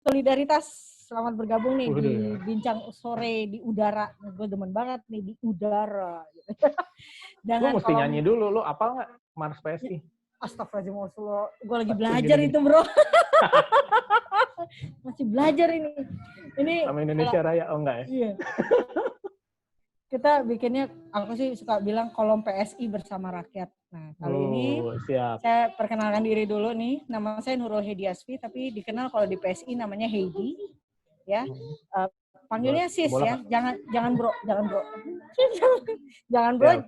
Solidaritas, selamat bergabung nih di Udah. Bincang Sore di Udara. Gue demen banget nih di udara. Lu Dengan mesti kolom, nyanyi dulu, lu apal nggak Mars PSI? astagfirullahaladzim, gue lagi Tuh, belajar gini-gini. itu bro. Masih belajar ini. Ini Sama kalau, Indonesia Raya, oh enggak ya? iya. Kita bikinnya, aku sih suka bilang kolom PSI bersama rakyat. Nah, kali ini Siap. saya perkenalkan diri dulu nih. Nama saya Nurul Hediasfi, tapi dikenal kalau di PSI namanya Heidi. Ya, panggilnya sis Bola ya, jangan bro,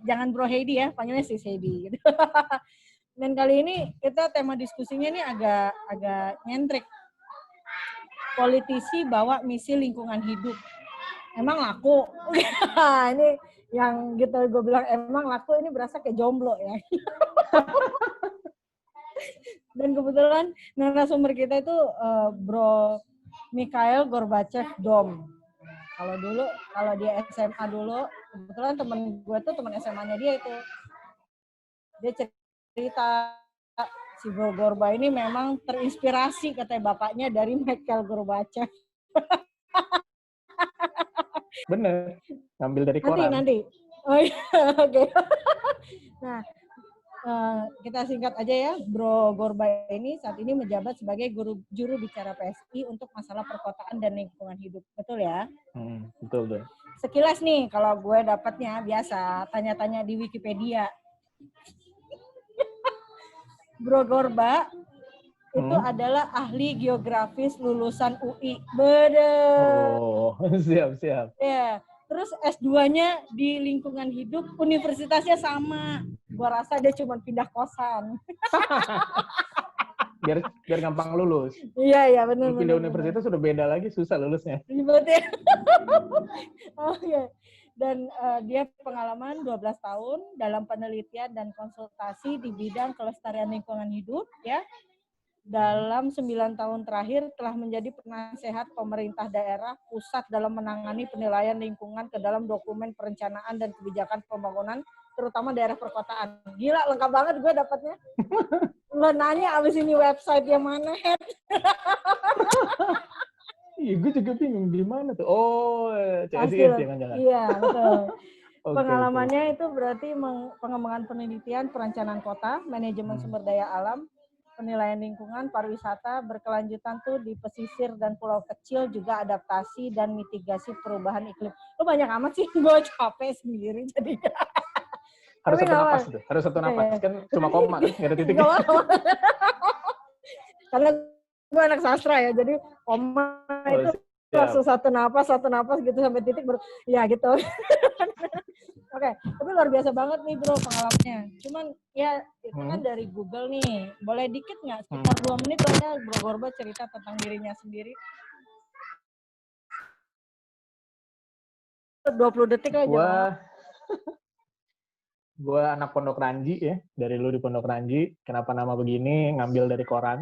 jangan bro Heidi ya, panggilnya sis Heidi. Gitu. Dan kali ini kita tema diskusinya nih agak nyentrik. Politisi bawa misi lingkungan hidup. Emang laku? Ini yang gitu gue bilang emang laku, ini berasa kayak jomblo ya. Dan kebetulan narasumber kita itu Bro Mikhail Gorbachev Dom. Kalau dia SMA dulu, kebetulan temen gue tuh teman SMA-nya dia itu. Dia cerita si Bro Gorba ini memang terinspirasi katanya bapaknya dari Mikhail Gorbachev. Bener, ngambil dari koran. Nanti. Oh iya, oke. Nah, kita singkat aja ya, Bro Gorba ini saat ini menjabat sebagai juru bicara PSI untuk masalah perkotaan dan lingkungan hidup. Betul ya? Betul. Sekilas nih, kalau gue dapatnya biasa, tanya-tanya di Wikipedia. Bro Gorba itu adalah ahli geografis lulusan UI. Bener. Oh, siap. Ya, terus S2-nya di lingkungan hidup, universitasnya sama. Gua rasa dia cuma pindah kosan. biar gampang lulus. Iya, benar. Pindah universitas sudah beda lagi, susah lulusnya. Ribet ya. Oke. Dan dia pengalaman 12 tahun dalam penelitian dan konsultasi di bidang kelestarian lingkungan hidup ya. Dalam 9 tahun terakhir telah menjadi penasehat pemerintah daerah pusat dalam menangani penilaian lingkungan ke dalam dokumen perencanaan dan kebijakan pembangunan, terutama daerah perkotaan. Gila, lengkap banget gue dapatnya. Lo nanya abis ini website yang mana, Head? Iya, gue juga bingung di mana tuh. Oh, CSIS jangan-jangan. Iya, betul. Pengalamannya itu berarti pengembangan penelitian perencanaan kota, manajemen sumber daya alam, penilaian lingkungan, pariwisata, berkelanjutan tuh di pesisir dan pulau kecil, juga adaptasi dan mitigasi perubahan iklim. Lo banyak amat sih, gue capek sendiri jadi. Harus satu napas tuh, harus satu napas. Kan cuma koma kan, nggak ada titiknya. Karena gue anak sastra ya, jadi koma itu langsung satu napas gitu sampai titik baru, ya gitu. Oke, tapi luar biasa banget nih bro pengalamannya. Cuman ya itu kan dari Google nih. Boleh dikit nggak? Sekitar 2 menit dong ya Bro Gorba cerita tentang dirinya sendiri. 20 detik aja. Gue anak Pondok Ranji ya. Dari lu di Pondok Ranji. Kenapa nama begini? Ngambil dari koran.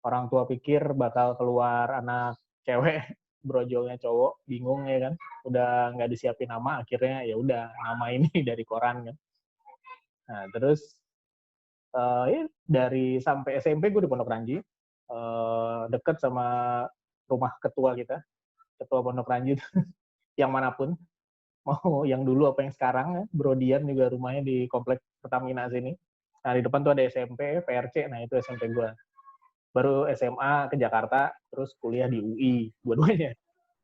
Orang tua pikir bakal keluar anak cewek, brojolnya cowok, bingung ya kan. Udah nggak disiapin nama, akhirnya ya udah nama ini dari koran kan. Nah terus ya dari sampai SMP gue di Pondok Ranji, deket sama rumah ketua kita, ketua Pondok Ranji yang manapun, mau yang dulu apa yang sekarang ya. Bro Dian juga rumahnya di komplek Pertamina sini. Nah di depan tuh ada SMP, PRC, nah itu SMP gue. Baru SMA ke Jakarta, terus kuliah di UI, dua-duanya.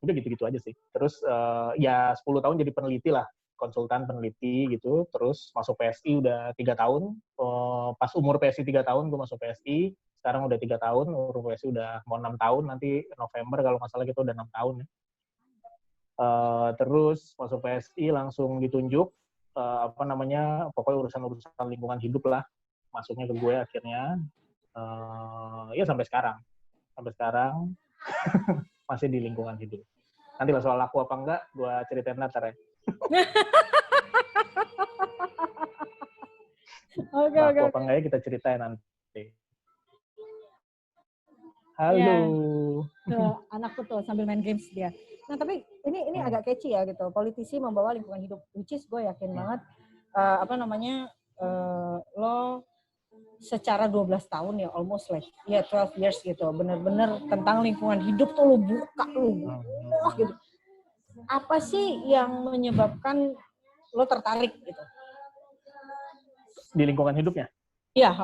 Udah gitu-gitu aja sih. Terus ya 10 tahun jadi peneliti lah, konsultan peneliti gitu. Terus masuk PSI udah 3 tahun. Pas umur PSI 3 tahun, gue masuk PSI. Sekarang udah 3 tahun, umur PSI udah mau 6 tahun, nanti November kalau nggak salah kita udah 6 tahun ya. Terus masuk PSI langsung ditunjuk, pokoknya urusan-urusan lingkungan hidup lah. Masuknya ke gue akhirnya. Ya sampai sekarang masih di lingkungan hidup. Nanti lah soal laku apa enggak, gue ceritain ntar ya. Oke. Apa enggak ya kita ceritain nanti. Halo. Ya, anakku tuh sambil main games dia. Nah tapi ini agak catchy ya gitu. Politisi membawa lingkungan hidup, which is gue yakin banget lo secara 12 tahun ya, almost like, ya 12 years gitu. Bener-bener tentang lingkungan hidup tuh lu buka gitu. Apa sih yang menyebabkan lo tertarik gitu? Di lingkungan hidupnya? Iya.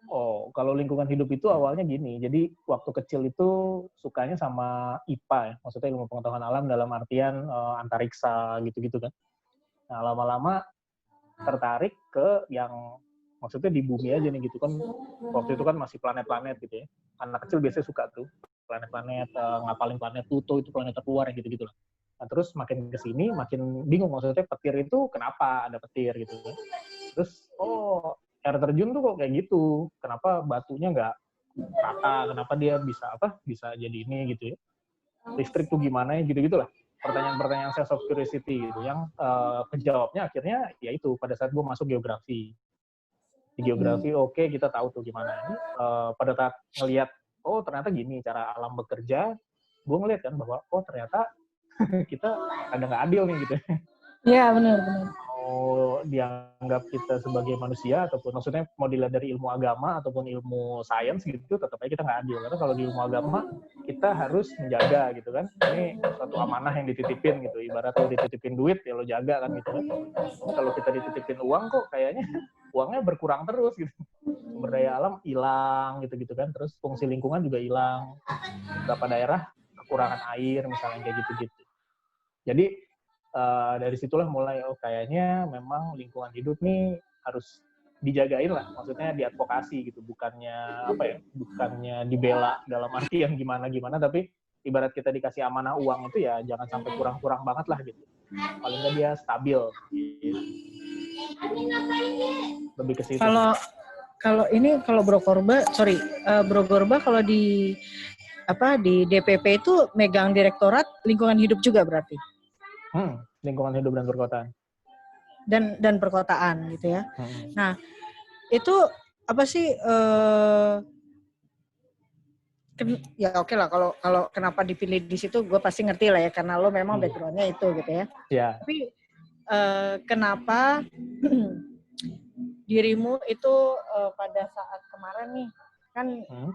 Oh, kalau lingkungan hidup itu awalnya gini. Jadi waktu kecil itu sukanya sama IPA ya, maksudnya ilmu pengetahuan alam dalam artian antariksa gitu-gitu kan. Nah, lama-lama tertarik ke yang maksudnya di bumi aja nih gitu kan. Waktu itu kan masih planet-planet gitu ya. Anak kecil biasanya suka tuh planet-planet, ngapalin planet Pluto itu planet terluar gitu-gitu lah. Nah, terus makin kesini makin bingung, maksudnya petir itu kenapa ada petir gitu kan. Terus air terjun tuh kok kayak gitu, kenapa batunya nggak rata, kenapa dia bisa jadi ini gitu ya, listrik tuh gimana ya gitu-gitulah, pertanyaan-pertanyaan sense of curiosity gitu, yang kejawabnya akhirnya yaitu pada saat gue masuk geografi. Di geografi oke, kita tahu tuh gimana ini, pada saat ngelihat ternyata gini cara alam bekerja, gue ngeliat kan bahwa ternyata kita ada nggak adil nih gitu. Iya, benar. Mau dianggap kita sebagai manusia ataupun maksudnya mau dilihat dari ilmu agama ataupun ilmu sains gitu, tetap aja kita nggak adil. Karena kalau di ilmu agama kita harus menjaga gitu kan. Ini suatu amanah yang dititipin gitu. Ibarat lo dititipin duit ya lo jaga kan gitu kan. Ini kalau kita dititipin uang kok kayaknya uangnya berkurang terus gitu. Sumber daya alam hilang gitu-gitu kan. Terus fungsi lingkungan juga hilang. Beberapa daerah kekurangan air misalnya kayak gitu-gitu. Jadi dari situlah mulai kayaknya memang lingkungan hidup nih harus dijagain lah, maksudnya diadvokasi gitu, bukannya dibela dalam arti yang gimana tapi ibarat kita dikasih amanah uang itu ya jangan sampai kurang banget lah gitu, paling nggak dia stabil gitu. Lebih ke situ. Kalau Bro Korba kalau di DPP itu megang direktorat lingkungan hidup juga berarti. Lingkungan hidup dan perkotaan. Dan perkotaan gitu ya. Nah, itu apa sih ya oke lah kalau kenapa dipilih di situ gue pasti ngerti lah ya karena lo memang background-nya itu gitu ya. Yeah. Tapi kenapa dirimu itu pada saat kemarin nih kan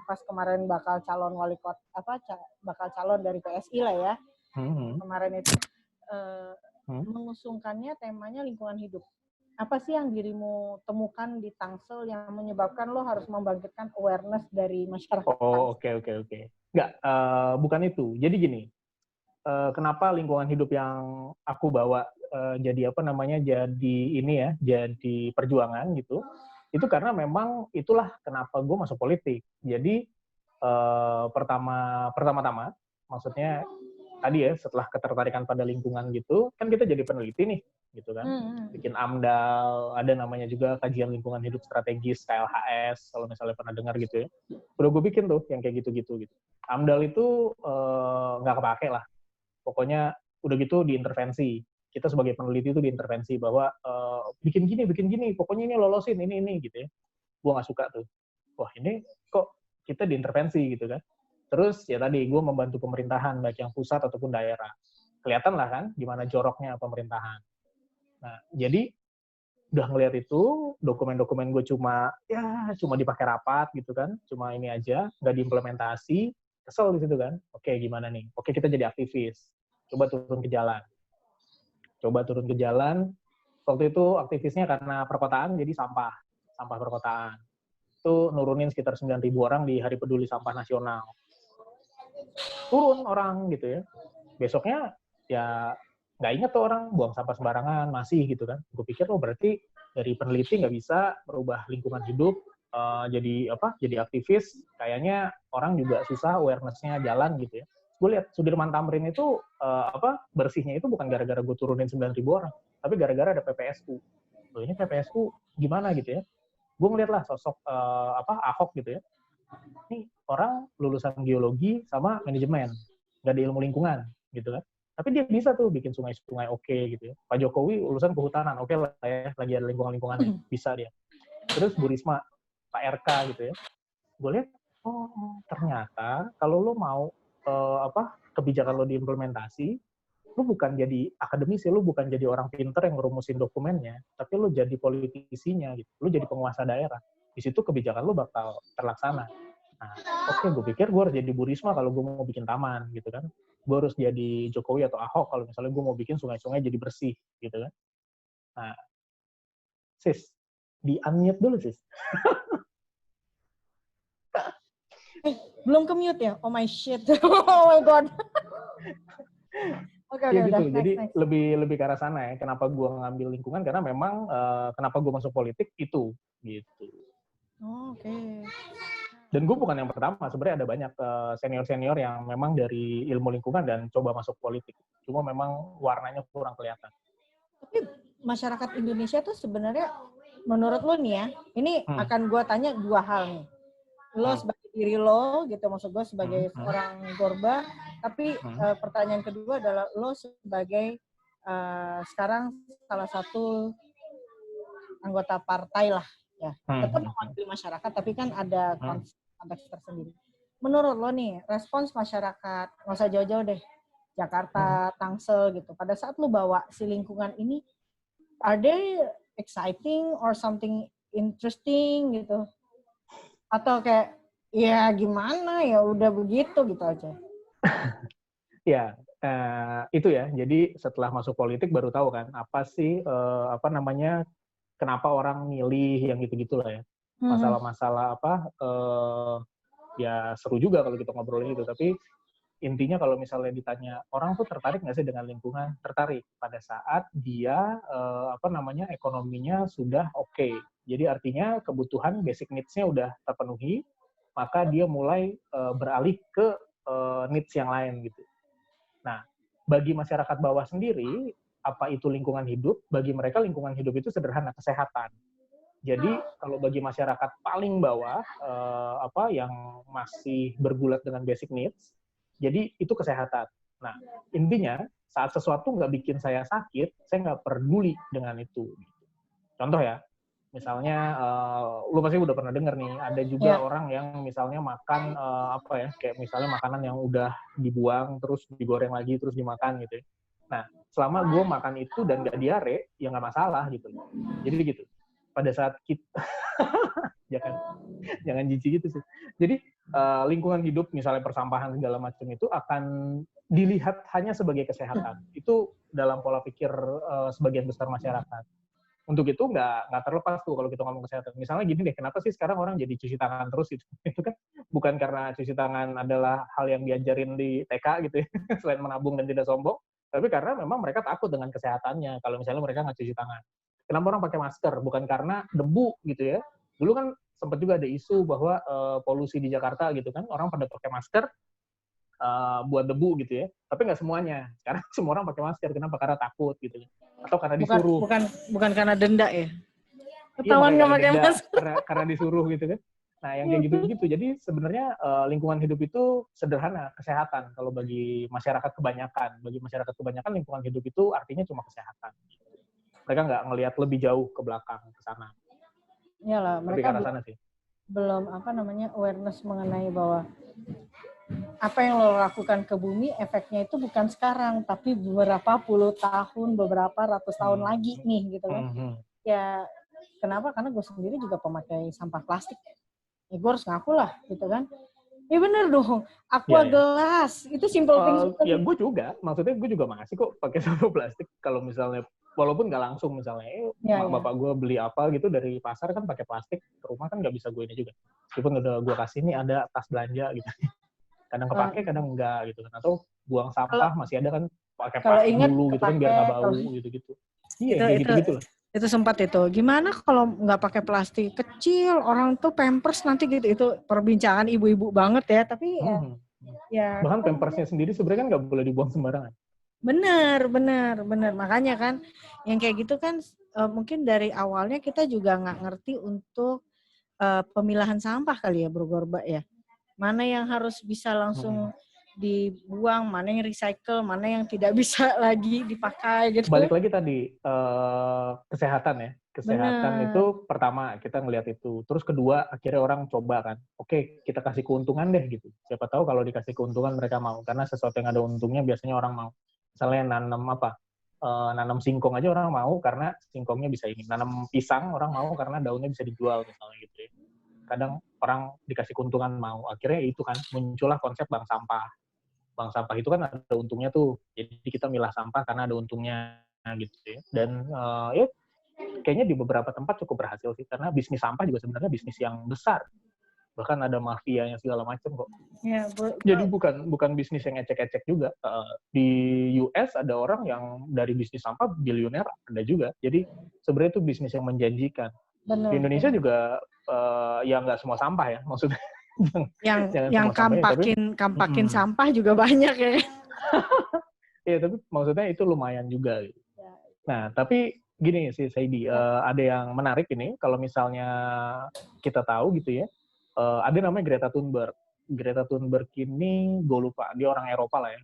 pas kemarin bakal calon wali kota bakal calon dari PSI lah ya. Kemarin itu mengusungkannya temanya lingkungan hidup. Apa sih yang dirimu temukan di Tangsel yang menyebabkan lo harus membangkitkan awareness dari masyarakat? Oke. Enggak, bukan itu. Jadi gini, kenapa lingkungan hidup yang aku bawa jadi jadi perjuangan gitu, itu karena memang itulah kenapa gue masuk politik. Jadi pertama-tama, maksudnya tadi ya setelah ketertarikan pada lingkungan gitu, kan kita jadi peneliti nih, gitu kan, bikin AMDAL, ada namanya juga kajian lingkungan hidup strategis KLHS, kalau misalnya pernah dengar gitu ya, udah gue bikin tuh yang kayak gitu. AMDAL itu nggak kepake lah, pokoknya udah gitu diintervensi. Kita sebagai peneliti itu diintervensi bahwa bikin gini, pokoknya ini lolosin ini gitu ya. Gue nggak suka tuh. Wah ini kok kita diintervensi gitu kan. Terus ya tadi gue membantu pemerintahan baik yang pusat ataupun daerah. Kelihatan lah kan gimana joroknya pemerintahan. Nah jadi udah ngeliat itu dokumen-dokumen gue cuma dipakai rapat gitu kan, cuma ini aja nggak diimplementasi, kesel di situ kan. Oke gimana nih? Oke kita jadi aktivis. Coba turun ke jalan. Waktu itu aktivisnya karena perkotaan, jadi sampah perkotaan. Itu nurunin sekitar 9.000 orang di Hari Peduli Sampah Nasional. Turun orang gitu ya. Besoknya ya nggak inget tuh orang buang sampah sembarangan, masih gitu kan. Gue pikir berarti dari peneliti nggak bisa merubah lingkungan hidup, jadi aktivis, kayaknya orang juga susah awareness-nya jalan gitu ya. Gue lihat Sudirman Tamrin itu bersihnya itu bukan gara-gara gue turunin 9.000 orang, tapi gara-gara ada PPSU. Loh ini PPSU gimana gitu ya? Gue ngeliat lah sosok Ahok gitu ya. Ini orang lulusan geologi sama manajemen, nggak ada ilmu lingkungan gitu kan. Tapi dia bisa tuh bikin sungai-sungai oke gitu ya. Pak Jokowi lulusan kehutanan, oke lah ya, lagi ada lingkungan-lingkungannya, bisa dia. Terus Bu Risma, Pak RK gitu ya. Gue lihat, ternyata kalau lo mau kebijakan lo diimplementasi, lo bukan jadi akademisi, lo bukan jadi orang pinter yang ngerumusin dokumennya, tapi lo jadi politisinya gitu, lo jadi penguasa daerah. di situ kebijakan lu bakal terlaksana. Nah, oke, gue pikir gue harus jadi Bu Risma kalau gue mau bikin taman, gitu kan. Gue harus jadi Jokowi atau Ahok kalau misalnya gue mau bikin sungai-sungai jadi bersih, gitu kan. Nah, sis, di-unmute dulu, sis. Belum ke-mute ya? Oh my shit. Oh my god. Oke, Ya gitu, udah. jadi Next. lebih ke arah sana ya. Kenapa gue ngambil lingkungan? Karena memang kenapa gue masuk politik itu, gitu. Oh, oke. Dan gue bukan yang pertama, sebenarnya ada banyak senior-senior yang memang dari ilmu lingkungan dan coba masuk politik. Cuma memang warnanya kurang kelihatan. Tapi masyarakat Indonesia tuh sebenarnya menurut lo nih ya, ini akan gue tanya dua hal nih. Lo sebagai diri lo gitu, maksud gue sebagai seorang Gorba, tapi pertanyaan kedua adalah lo sebagai sekarang salah satu anggota partai lah ya. Tetap mewakili masyarakat, tapi kan ada konteks tersendiri. Menurut lo nih, respons masyarakat, nggak usah jauh-jauh deh, Jakarta, Tangsel gitu, pada saat lo bawa si lingkungan ini, are they exciting or something interesting gitu? Atau kayak, ya gimana ya, udah begitu gitu aja. Ya, itu ya. Jadi setelah masuk politik baru tahu kan, apa sih, kenapa orang milih yang gitu-gitulah ya. Masalah-masalah ya seru juga kalau kita ngobrolin itu, tapi intinya kalau misalnya ditanya orang tuh tertarik nggak sih dengan lingkungan? Tertarik pada saat dia ekonominya sudah oke. Jadi artinya kebutuhan basic needs-nya udah terpenuhi, maka dia mulai beralih ke needs yang lain gitu. Nah, bagi masyarakat bawah sendiri, apa itu lingkungan hidup? Bagi mereka lingkungan hidup itu sederhana, kesehatan. Jadi kalau bagi masyarakat paling bawah, yang masih bergulat dengan basic needs, jadi itu kesehatan. Nah, intinya saat sesuatu nggak bikin saya sakit, saya nggak peduli dengan itu. Contoh ya, misalnya lu pasti udah pernah dengar nih, ada juga orang yang misalnya makan kayak misalnya makanan yang udah dibuang terus digoreng lagi terus dimakan gitu ya. Nah, selama gue makan itu dan nggak diare, ya nggak masalah gitu. Jadi gitu. Pada saat kita jangan jijik gitu sih. Jadi lingkungan hidup misalnya persampahan segala macam itu akan dilihat hanya sebagai kesehatan. Itu dalam pola pikir sebagian besar masyarakat. Untuk itu nggak terlepas tuh kalau kita ngomong kesehatan. Misalnya gini deh, kenapa sih sekarang orang jadi cuci tangan terus gitu? Itu kan bukan karena cuci tangan adalah hal yang diajarin di TK gitu ya, selain menabung dan tidak sombong, tapi karena memang mereka takut dengan kesehatannya kalau misalnya mereka nggak cuci tangan. Kenapa orang pakai masker? Bukan karena debu gitu ya. Dulu kan sempat juga ada isu bahwa polusi di Jakarta gitu kan, orang pada pakai masker buat debu gitu ya. Tapi nggak semuanya. Sekarang semua orang pakai masker. Kenapa? Karena takut gitu. Atau karena disuruh. Bukan karena denda ya? Ketahuan nggak pakai masker. Karena disuruh gitu kan. Nah, yang kayak gitu-gitu. Jadi sebenarnya lingkungan hidup itu sederhana, kesehatan. Kalau bagi masyarakat kebanyakan. Bagi masyarakat kebanyakan lingkungan hidup itu artinya cuma kesehatan. Mereka nggak ngelihat lebih jauh ke belakang, ke sana. Iyalah, mereka belum awareness mengenai bahwa apa yang lo lakukan ke bumi efeknya itu bukan sekarang tapi beberapa puluh tahun, beberapa ratus tahun lagi nih gitu kan. Ya kenapa? Karena gue sendiri juga pemakai sampah plastik. Ya gue harus ngaku lah gitu kan. Ya bener dong, aqua gelas itu simple things. Ya gue juga, maksudnya gue juga masih kok pakai sampah plastik kalau misalnya walaupun nggak langsung misalnya, bapak gue beli apa gitu dari pasar kan pakai plastik, ke rumah kan nggak bisa gue ini juga. Meskipun udah gue kasih nih ada tas belanja gitu. Kadang kepake, kadang enggak gitu kan. Atau buang sampah masih ada kan pakai plastik dulu gitu kan biar nggak bau gitu-gitu. Iya, kayak gitu-gitu lah. Itu sempat itu. Gimana kalau nggak pakai plastik kecil, orang tuh Pampers nanti gitu. Itu perbincangan ibu-ibu banget ya, tapi ya bahkan Pampersnya sendiri sebenarnya kan nggak boleh dibuang sembarangan. Benar. Makanya kan yang kayak gitu kan mungkin dari awalnya kita juga nggak ngerti untuk pemilahan sampah kali ya, Bro Gorba ya. Mana yang harus bisa langsung dibuang, mana yang recycle, mana yang tidak bisa lagi dipakai gitu. Balik lagi tadi kesehatan ya. Kesehatan itu pertama kita ngelihat itu. Terus kedua akhirnya orang coba kan. Oke, kita kasih keuntungan deh gitu. Siapa tahu kalau dikasih keuntungan mereka mau. Karena sesuatu yang ada untungnya biasanya orang mau. Misalnya nanam singkong aja orang mau karena singkongnya bisa ini. Nanam pisang orang mau karena daunnya bisa dijual misalnya gitu ya. kadang orang dikasih keuntungan mau. Akhirnya itu kan muncullah konsep bank sampah. Bank sampah itu kan ada untungnya tuh. Jadi kita milah sampah karena ada untungnya gitu ya. Dan ya kayaknya di beberapa tempat cukup berhasil sih, karena bisnis sampah juga sebenarnya bisnis yang besar. Bahkan ada mafianya segala macam kok. Ya, Jadi bukan bisnis yang ecek-ecek juga. Di US ada orang yang dari bisnis sampah bilioner ada juga. Jadi sebenarnya itu bisnis yang menjanjikan. benar. Di Indonesia juga ya nggak semua sampah ya, maksudnya. yang kampakin sampah juga banyak ya. Iya, tapi maksudnya itu lumayan juga. Gitu. Nah, tapi gini sih, Saidi, ada yang menarik ini, kalau misalnya kita tahu gitu ya, ada namanya Greta Thunberg. Greta Thunberg ini, gue lupa, dia orang Eropa lah ya,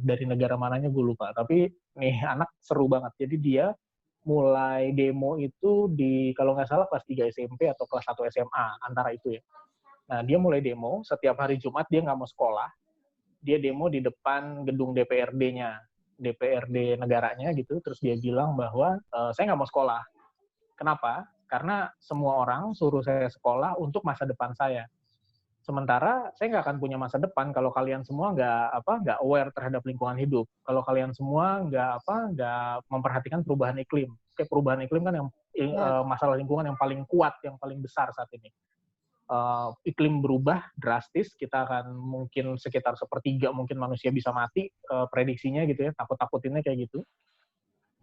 dari negara mananya gue lupa, tapi nih anak seru banget. Jadi dia mulai demo itu di, kalau nggak salah, kelas 3 SMP atau kelas 1 SMA, antara itu ya. Nah, dia mulai demo, setiap hari Jumat dia nggak mau sekolah, dia demo di depan gedung DPRD-nya, DPRD negaranya gitu, terus dia bilang bahwa saya nggak mau sekolah. Kenapa? Karena semua orang suruh saya sekolah untuk masa depan saya. Sementara saya nggak akan punya masa depan kalau kalian semua nggak aware terhadap lingkungan hidup. Kalau kalian semua nggak memperhatikan perubahan iklim. Kayak perubahan iklim kan yang masalah lingkungan yang paling kuat, yang paling besar saat ini. Iklim berubah drastis, kita akan mungkin sekitar 1/3 mungkin manusia bisa mati, prediksinya gitu ya, takut-takutinnya kayak gitu.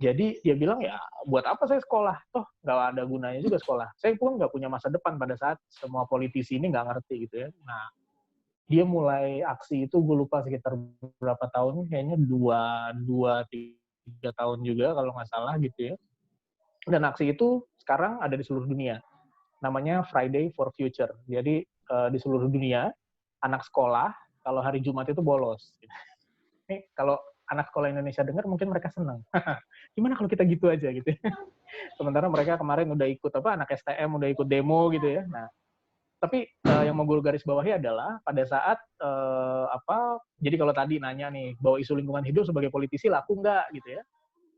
Jadi dia bilang, ya buat apa saya sekolah? Toh nggak ada gunanya juga sekolah. Saya pun nggak punya masa depan pada saat semua politisi ini nggak ngerti gitu ya. Nah, dia mulai aksi itu, gue lupa sekitar berapa tahun, kayaknya 2-3 tahun juga kalau nggak salah gitu ya. Dan aksi itu sekarang ada di seluruh dunia. Namanya Friday for Future. Jadi di seluruh dunia, anak sekolah kalau hari Jumat itu bolos. Nih kalau anak sekolah Indonesia dengar mungkin mereka senang. Gimana kalau kita gitu aja gitu. Sementara mereka kemarin udah ikut anak STM udah ikut demo gitu ya. Nah, tapi yang mau gue garis bawahi adalah pada saat jadi kalau tadi nanya nih bahwa isu lingkungan hidup sebagai politisi laku nggak gitu ya.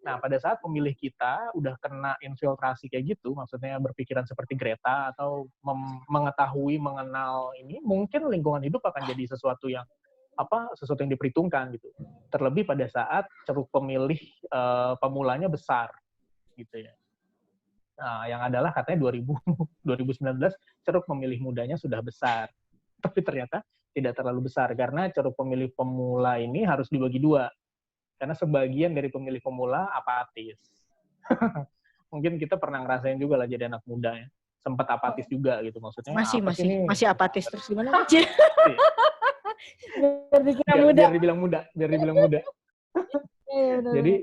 Nah, pada saat pemilih kita udah kena infiltrasi kayak gitu, maksudnya berpikiran seperti Greta atau mengetahui, mengenal ini, mungkin lingkungan hidup akan jadi sesuatu yang diperhitungkan gitu. Terlebih pada saat ceruk pemilih pemulanya besar gitu ya. Nah, yang adalah katanya 2019 ceruk pemilih mudanya sudah besar. Tapi ternyata tidak terlalu besar karena ceruk pemilih pemula ini harus dibagi dua. Karena sebagian dari pemilih pemula apatis. Mungkin kita pernah ngerasain juga lah jadi anak muda ya. Sempat apatis juga gitu maksudnya. Masih apatis terus gimana? biar dibilang muda. Jadi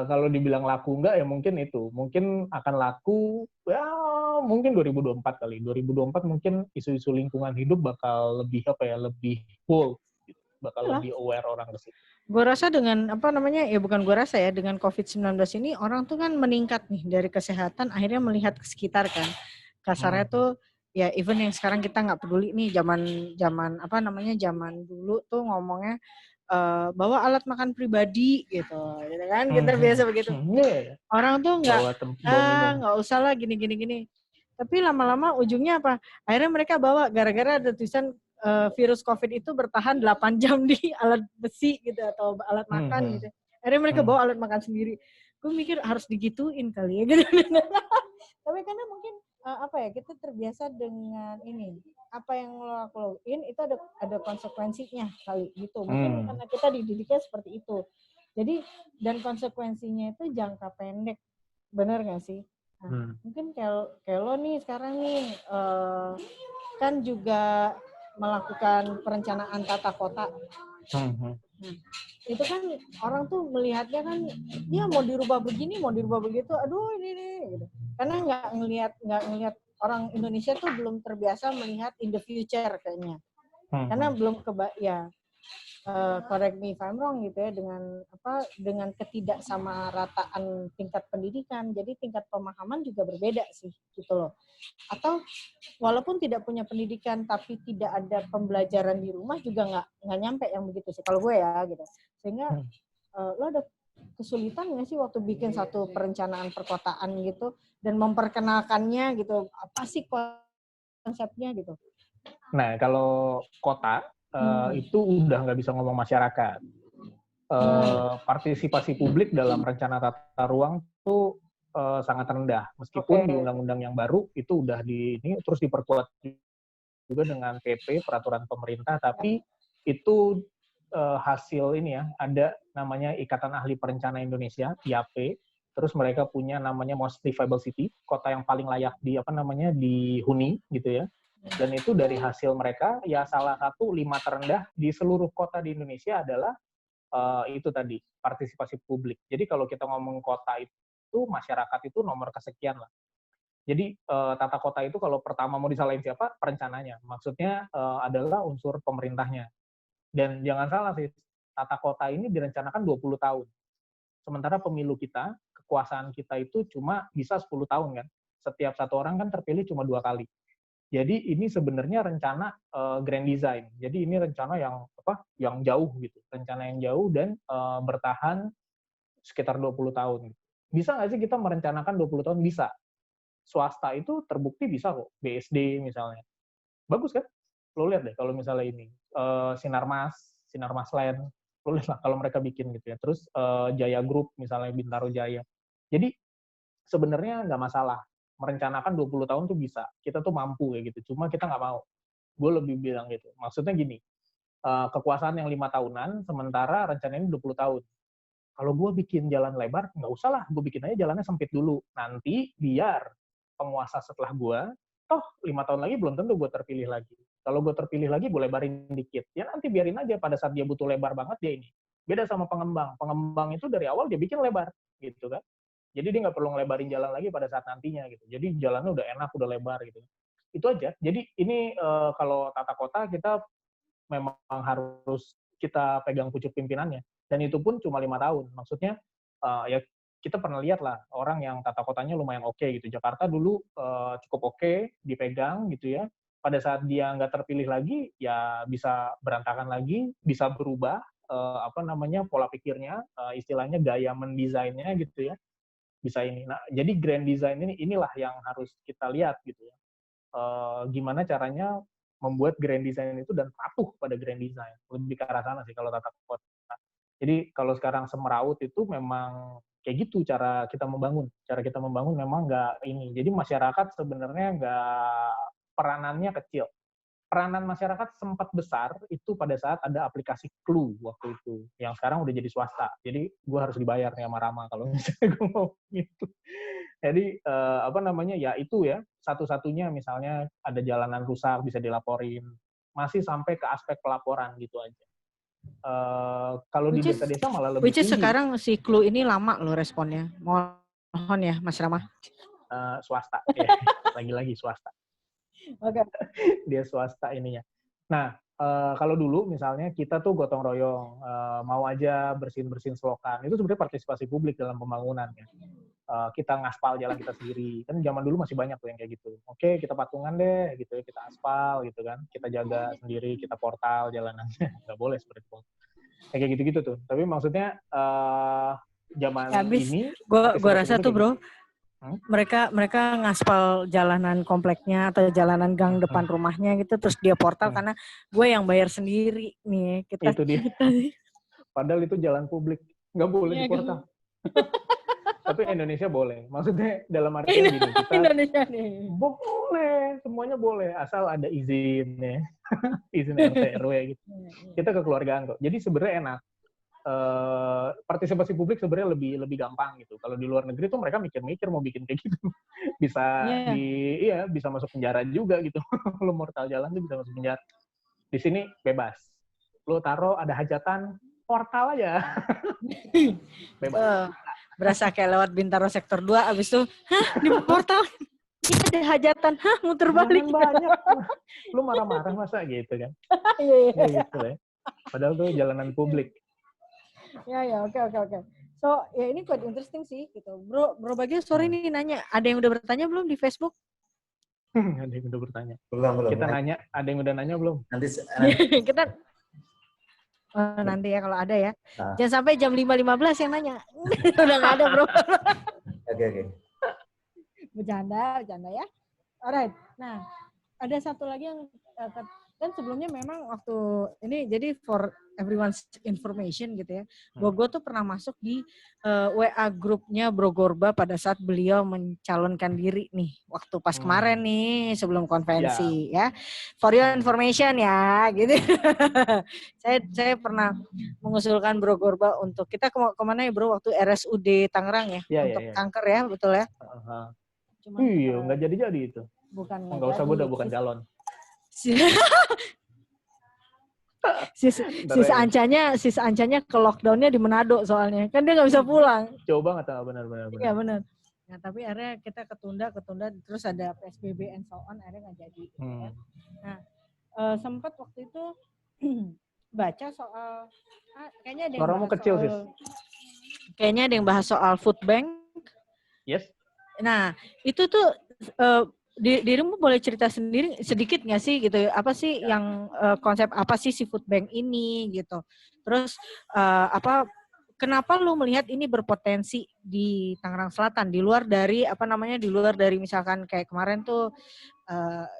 kalau dibilang laku enggak ya mungkin itu. Mungkin akan laku ya mungkin 2024 kali. 2024 mungkin isu-isu lingkungan hidup bakal lebih lebih bold. Bakal lebih aware orang ke situ. Gue rasa dengan dengan COVID-19 ini orang tuh kan meningkat nih dari kesehatan, akhirnya melihat ke sekitar kan. Kasarnya tuh ya even yang sekarang kita nggak peduli nih zaman dulu tuh ngomongnya bawa alat makan pribadi gitu kan, kita biasa begitu. Orang tuh nggak usah lah gini. Tapi lama-lama ujungnya apa? Akhirnya mereka bawa gara-gara ada tulisan virus COVID itu bertahan 8 jam di alat besi gitu atau alat makan gitu. Akhirnya mereka bawa alat makan sendiri. Gue mikir harus digituin kali ya gitu. Tapi karena mungkin kita terbiasa dengan ini. Apa yang lo lakuin itu ada konsekuensinya kali gitu. Mungkin karena kita dididiknya seperti itu. Jadi dan konsekuensinya itu jangka pendek. Benar nggak sih? Nah, mungkin kayak lo nih sekarang nih kan juga melakukan perencanaan tata kota. Nah, itu kan orang tuh melihatnya kan ya mau dirubah begini, mau dirubah begitu. Aduh ini gitu. Karena nggak ngelihat orang Indonesia tuh belum terbiasa melihat in the future kayaknya. Karena belum correct me if I'm wrong gitu ya, dengan ketidaksamarataan tingkat pendidikan, jadi tingkat pemahaman juga berbeda sih gitu loh. Atau walaupun tidak punya pendidikan tapi tidak ada pembelajaran di rumah juga nggak nyampe yang begitu sih kalau gue ya gitu. Sehingga lo ada kesulitan nggak sih waktu bikin satu perencanaan perkotaan gitu dan memperkenalkannya gitu, apa sih konsepnya gitu. Nah, kalau kota itu udah nggak bisa ngomong masyarakat. Partisipasi publik dalam rencana tata ruang itu sangat rendah. Meskipun di undang-undang yang baru itu udah ini terus diperkuat juga dengan PP peraturan pemerintah, tapi itu hasil ini ya, ada namanya Ikatan Ahli Perencana Indonesia (IAP). Terus mereka punya namanya Most Livable City, kota yang paling layak dihuni gitu ya. Dan itu dari hasil mereka ya salah satu 5 terendah di seluruh kota di Indonesia adalah itu tadi partisipasi publik. Jadi kalau kita ngomong kota itu masyarakat itu nomor kesekian lah. Jadi tata kota itu kalau pertama mau disalahin siapa? Perencananya. Maksudnya adalah unsur pemerintahnya. Dan jangan salah sih, tata kota ini direncanakan 20 tahun. Sementara pemilu kita, kekuasaan kita itu cuma bisa 10 tahun kan. Setiap satu orang kan terpilih cuma 2 kali. Jadi ini sebenarnya rencana grand design. Jadi ini rencana yang jauh gitu. Rencana yang jauh dan bertahan sekitar 20 tahun. Bisa nggak sih kita merencanakan 20 tahun? Bisa. Swasta itu terbukti bisa kok. BSD misalnya. Bagus kan? Lo lihat deh kalau misalnya ini. Sinarmas Land. Lo lihat lah kalau mereka bikin gitu ya. Terus Jaya Group misalnya, Bintaro Jaya. Jadi sebenarnya nggak masalah. Merencanakan 20 tahun tuh bisa. Kita tuh mampu kayak gitu. Cuma kita nggak mau. Gue lebih bilang gitu. Maksudnya gini, kekuasaan yang 5 tahunan, sementara rencananya 20 tahun. Kalau gue bikin jalan lebar, nggak usah lah. Gue bikin aja jalannya sempit dulu. Nanti biar penguasa setelah gue, toh 5 tahun lagi belum tentu gue terpilih lagi. Kalau gue terpilih lagi, gue lebarin dikit. Ya nanti biarin aja pada saat dia butuh lebar banget, dia ini. Beda sama pengembang. Pengembang itu dari awal dia bikin lebar. Gitu kan. Jadi dia nggak perlu ngelebarin jalan lagi pada saat nantinya gitu. Jadi jalannya udah enak, udah lebar gitu. Itu aja. Jadi ini kalau tata kota kita memang harus kita pegang pucuk pimpinannya. Dan itu pun cuma 5 tahun. Maksudnya ya kita pernah lihat lah orang yang tata kotanya lumayan oke gitu. Jakarta dulu cukup oke dipegang gitu ya. Pada saat dia nggak terpilih lagi, ya bisa berantakan lagi, bisa berubah pola pikirnya, istilahnya gaya mendesainnya gitu ya. Bisa ini. Nah, jadi grand design inilah yang harus kita lihat gitu ya. Gimana caranya membuat grand design itu dan patuh pada grand design. Lebih ke arah sana sih kalau tata kota. Jadi kalau sekarang semeraut itu memang kayak gitu cara kita membangun. Cara kita membangun memang nggak ini. Jadi masyarakat sebenarnya nggak, peranannya kecil. Peranan masyarakat sempat besar itu pada saat ada aplikasi Clue waktu itu, yang sekarang udah jadi swasta. Jadi gue harus dibayar nih sama Rama kalau misalnya gue mau gitu. Jadi ya itu ya, satu-satunya misalnya ada jalanan rusak bisa dilaporin, masih sampai ke aspek pelaporan gitu aja. Kalau di desa-desa malah lebih tinggi. Sekarang si Clue ini lama loh responnya. Mohon ya Mas Rama. Swasta, ya. Lagi-lagi swasta. Oke. Dia swasta ininya. Nah, kalau dulu misalnya kita tuh gotong royong, mau aja bersihin selokan, itu sebenarnya partisipasi publik dalam pembangunan ya. Kita ngaspal jalan kita sendiri. Kan zaman dulu masih banyak tuh yang kayak gitu. Oke, kita patungan deh gitu ya, kita aspal gitu kan. Kita jaga sendiri, kita portal jalanannya. Nggak boleh seperti itu. Kayak gitu-gitu tuh. Tapi maksudnya zaman ini gue rasa tuh bro, mereka ngaspal jalanan kompleknya atau jalanan gang depan rumahnya gitu, terus dia portal karena gue yang bayar sendiri nih. Itu dia. Padahal itu jalan publik, nggak boleh di portal. Tapi Indonesia boleh. Maksudnya dalam artian gini, kita Indonesia nih. Boleh, semuanya boleh asal ada izin ya. Izin RT RW gitu. Kita kekeluargaan kok. Jadi sebenarnya enak. Partisipasi publik sebenarnya lebih gampang gitu. Kalau di luar negeri tuh mereka mikir-mikir mau bikin kayak gitu. Bisa bisa masuk penjara juga gitu. Lo mortal jalan tuh bisa masuk penjara. Di sini bebas. Lo taruh ada hajatan, portal aja. Bebas. Berasa kayak lewat Bintaro sektor 2 abis itu, di portal ada hajatan, muter balik. Banyak. Lu marah-marah masa gitu kan? Iya. Gitu ya. Padahal tuh jalanan publik. Ya, oke. So, ya ini quite interesting sih gitu. Bro Bagio sorry nih nanya, ada yang udah bertanya belum di Facebook? Ada yang udah bertanya. Belum. Kita nanya, ada yang udah nanya belum? Nanti. Kita nanti ya kalau ada ya. Jangan sampai jam 5.15 yang nanya. Udah nggak ada bro. Oke. Bercanda ya. Alright. Nah, ada satu lagi yang kan sebelumnya memang waktu ini jadi for everyone's information gitu ya. Gogo tuh pernah masuk di WA grupnya Bro Gorba pada saat beliau mencalonkan diri nih waktu pas kemarin nih sebelum konvensi ya. For your information ya gitu. saya pernah mengusulkan Bro Gorba untuk kita kemana ya Bro waktu RSUD Tangerang ya untuk kanker ya betul ya. Cuman iya nggak jadi itu. Bukan nggak usah, gue udah bukan calon. Sisa ancanya ke lockdownnya di Manado soalnya kan dia nggak bisa pulang. Jauh banget benar. Iya benar. Nah tapi akhirnya kita ketunda terus ada PSBB and so on akhirnya nggak jadi. Gitu kan. Nah sempat waktu itu baca soal kayaknya ada yang suaramu kecil sih. Kayaknya ada yang bahas soal food bank. Yes. Nah itu tuh dirimu boleh cerita sendiri sedikit nggak sih gitu apa sih yang konsep apa sih si food bank ini gitu terus kenapa lu melihat ini berpotensi di Tangerang Selatan di luar dari misalkan kayak kemarin tuh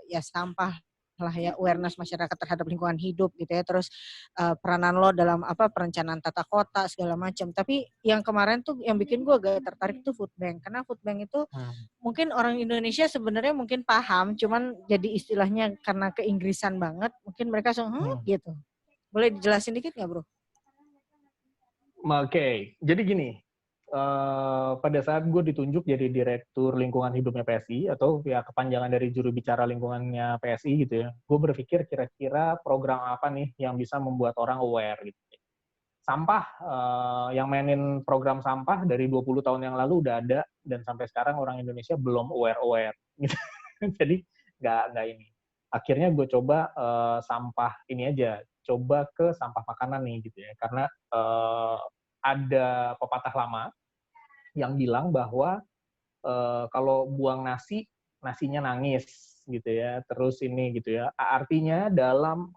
ya sampah lah ya awareness masyarakat terhadap lingkungan hidup gitu ya terus peranan lo dalam perencanaan tata kota segala macam tapi yang kemarin tuh yang bikin gue agak tertarik tuh food bank karena food bank itu mungkin orang Indonesia sebenarnya mungkin paham cuman jadi istilahnya karena keinggrisan banget mungkin mereka gitu boleh dijelasin dikit nggak bro? Oke, jadi gini. Pada saat gue ditunjuk jadi direktur lingkungan hidupnya PSI atau ya kepanjangan dari juru bicara lingkungannya PSI gitu ya, gue berpikir kira-kira program apa nih yang bisa membuat orang aware gitu. Sampah, yang mainin program sampah dari 20 tahun yang lalu udah ada dan sampai sekarang orang Indonesia belum aware gitu. Jadi nggak ini. Akhirnya gue coba sampah ini aja, coba ke sampah makanan nih gitu ya, karena ada pepatah lama yang bilang bahwa kalau buang nasinya nangis gitu ya. Terus ini gitu ya. Artinya dalam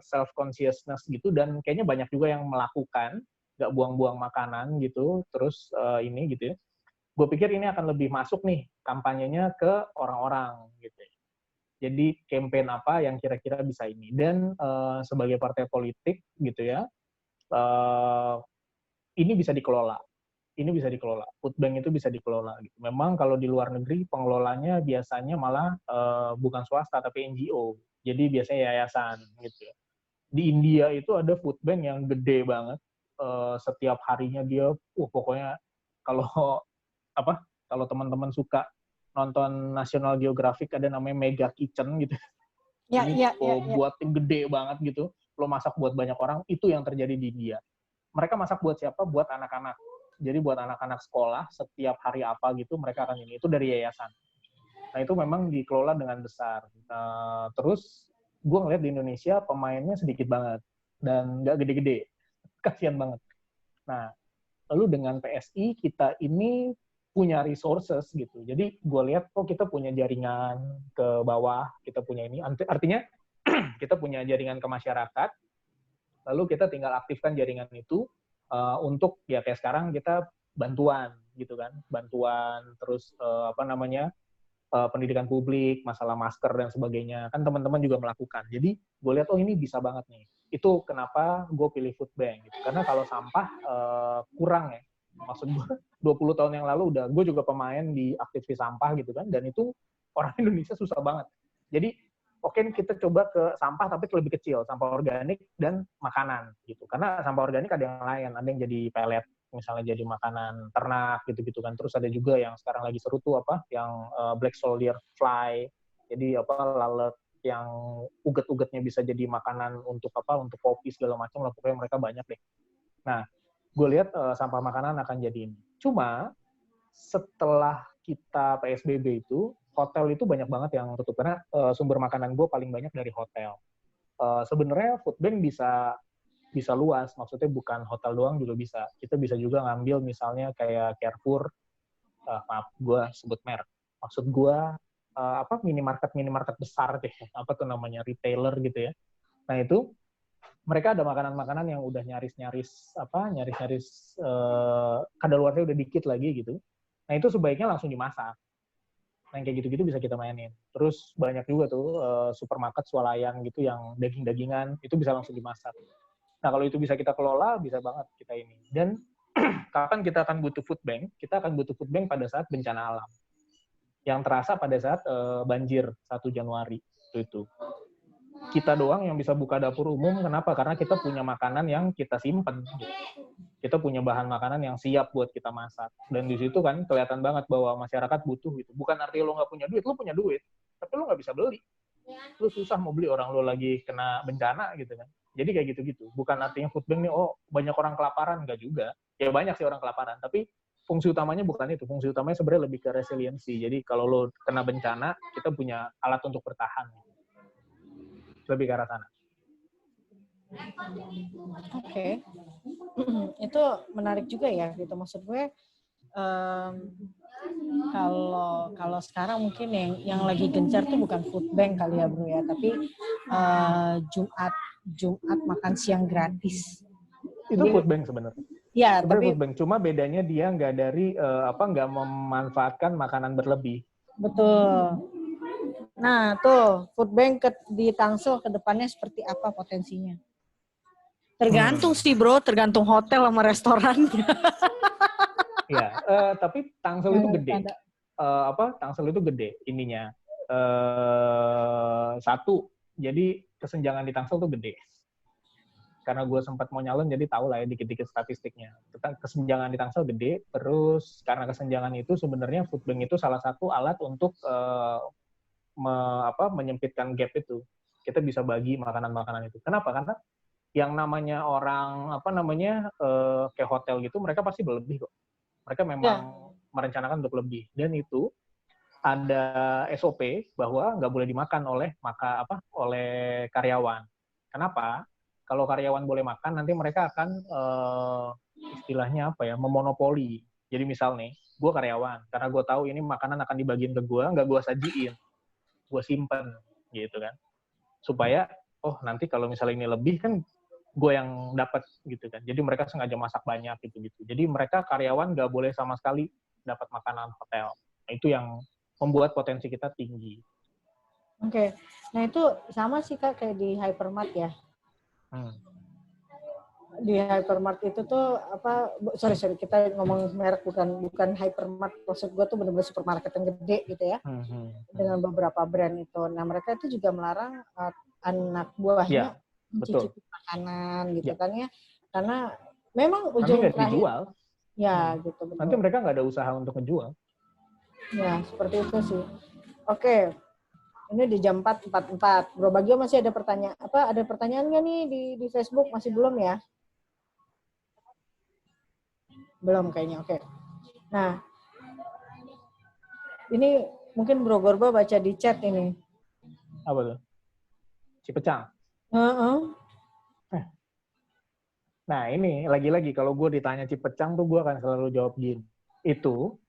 self consciousness gitu dan kayaknya banyak juga yang melakukan nggak buang-buang makanan gitu. Terus ini gitu ya. Gue pikir ini akan lebih masuk nih kampanyenya ke orang-orang gitu. Jadi campaign apa yang kira-kira bisa ini dan sebagai partai politik gitu ya. Ini bisa dikelola. Food bank itu bisa dikelola. Gitu. Memang kalau di luar negeri pengelolanya biasanya malah bukan swasta tapi NGO. Jadi biasanya yayasan gitu. Di India itu ada food bank yang gede banget. Setiap harinya dia, pokoknya kalau kalau teman-teman suka nonton National Geographic ada namanya Mega Kitchen gitu. Buat gede banget gitu. Lo masak buat banyak orang itu yang terjadi di India. Mereka masak buat siapa? Buat anak-anak. Jadi buat anak-anak sekolah, setiap hari apa gitu, mereka akan ini. Itu dari yayasan. Nah, itu memang dikelola dengan besar. Terus, gue ngeliat di Indonesia pemainnya sedikit banget. Dan nggak gede-gede. Kasian banget. Nah, lalu dengan PSI, kita ini punya resources gitu. Jadi, gue lihat, kita punya jaringan ke bawah, kita punya ini. Artinya, kita punya jaringan ke masyarakat, lalu kita tinggal aktifkan jaringan itu, untuk ya kayak sekarang kita bantuan gitu kan, terus pendidikan publik, masalah masker dan sebagainya kan teman-teman juga melakukan. Jadi gue lihat ini bisa banget nih. Itu kenapa gue pilih food bank gitu. Karena kalau sampah kurang ya. Maksud gue 20 tahun yang lalu gue juga pemain di aktivis sampah gitu kan dan itu orang Indonesia susah banget. Jadi kita coba ke sampah tapi lebih kecil, sampah organik dan makanan gitu. Karena sampah organik ada yang lain, ada yang jadi pelet, misalnya jadi makanan ternak gitu-gitu kan. Terus ada juga yang sekarang lagi seru tuh yang black soldier fly. Jadi lalat yang uget-ugetnya bisa jadi makanan untuk untuk kopi segala macam lah, pokoknya mereka banyak deh. Nah, gue lihat sampah makanan akan jadi ini. Cuma setelah kita PSBB itu hotel itu banyak banget yang tutup karena sumber makanan gue paling banyak dari hotel. Sebenarnya food bank bisa luas, maksudnya bukan hotel doang juga bisa. Kita bisa juga ngambil misalnya kayak Carrefour, maaf gue sebut merek. Maksud gue minimarket besar deh, namanya retailer gitu ya. Nah itu mereka ada makanan-makanan yang udah nyaris kadaluarsanya udah dikit lagi gitu. Nah itu sebaiknya langsung dimasak. Nah, yang kayak gitu-gitu bisa kita mainin. Terus banyak juga tuh supermarket swalayan gitu yang daging-dagingan itu bisa langsung dimasak. Nah, kalau itu bisa kita kelola, bisa banget kita ini. Dan kapan kita akan butuh food bank? Kita akan butuh food bank pada saat bencana alam. Yang terasa pada saat banjir 1 Januari itu. Kita doang yang bisa buka dapur umum. Kenapa? Karena kita punya makanan yang kita simpen. Gitu. Kita punya bahan makanan yang siap buat kita masak. Dan di situ kan kelihatan banget bahwa masyarakat butuh gitu. Bukan artinya lo nggak punya duit, lo punya duit, tapi lo nggak bisa beli. Lo susah mau beli, orang lo lagi kena bencana gitu kan. Jadi kayak gitu-gitu. Bukan artinya food bank nih, oh banyak orang kelaparan, nggak juga. Ya banyak sih orang kelaparan, tapi fungsi utamanya bukan itu. Fungsi utamanya sebenarnya lebih ke resiliensi. Jadi kalau lo kena bencana, kita punya alat untuk bertahan. Lebih ke arah sana. Oke. Itu menarik juga ya gitu. Maksud gue kalau sekarang mungkin yang lagi gencar tuh bukan food bank kali ya bro ya, tapi Jumat makan siang gratis. Itu food bank sebenarnya. Ya, sebenarnya tapi food bank. Cuma bedanya dia nggak dari nggak memanfaatkan makanan berlebih. betul. Nah, tuh food bank di Tangsel ke depannya seperti apa potensinya? Tergantung sih bro, tergantung hotel sama restoran. Ya, tapi Tangsel itu gede. Tangsel itu gede ininya. Satu, jadi kesenjangan di Tangsel tuh gede. Karena gue sempat mau nyalon, jadi tahu lah ya dikit-dikit statistiknya. Kesenjangan di Tangsel gede, terus karena kesenjangan itu sebenarnya food bank itu salah satu alat untuk menyempitkan gap itu. Kita bisa bagi makanan-makanan itu. Kenapa? Karena yang namanya orang kayak hotel gitu, mereka pasti berlebih kok. Mereka memang merencanakan untuk lebih. Dan itu ada SOP bahwa nggak boleh dimakan oleh karyawan. Kenapa? Kalau karyawan boleh makan, nanti mereka akan istilahnya memonopoli. Jadi misal nih, gue karyawan, karena gue tahu ini makanan akan dibagiin ke gue, nggak gue sajiin, gue simpen, gitu kan. Supaya, nanti kalau misalnya ini lebih kan gue yang dapat gitu kan. Jadi mereka sengaja masak banyak gitu-gitu. Jadi mereka karyawan nggak boleh sama sekali dapat makanan hotel. Nah, itu yang membuat potensi kita tinggi. Oke. Nah itu sama sih Kak kayak di hypermart ya. Di hypermart itu tuh sorry kita ngomong merek bukan hypermart, maksud gue tuh benar-benar supermarket yang gede gitu ya. Dengan beberapa brand itu. Nah mereka itu juga melarang anak buahnya mencicipi makanan gitu kan ya. Karena memang ujung terakhir dijual. Ya gitu betul. Nanti mereka nggak ada usaha untuk menjual. Ya seperti itu sih. Oke. Ini di jam 4.44. Bro Bagio masih ada pertanyaan ada pertanyaan nggak nih di Facebook? Masih belum ya? Belum kayaknya. Oke. Nah, ini mungkin Bro Gorba baca di chat ini. Apa tuh? Cipecang. Nah ini lagi-lagi kalau gue ditanya Cipecang tuh gue akan selalu jawab gini. Itu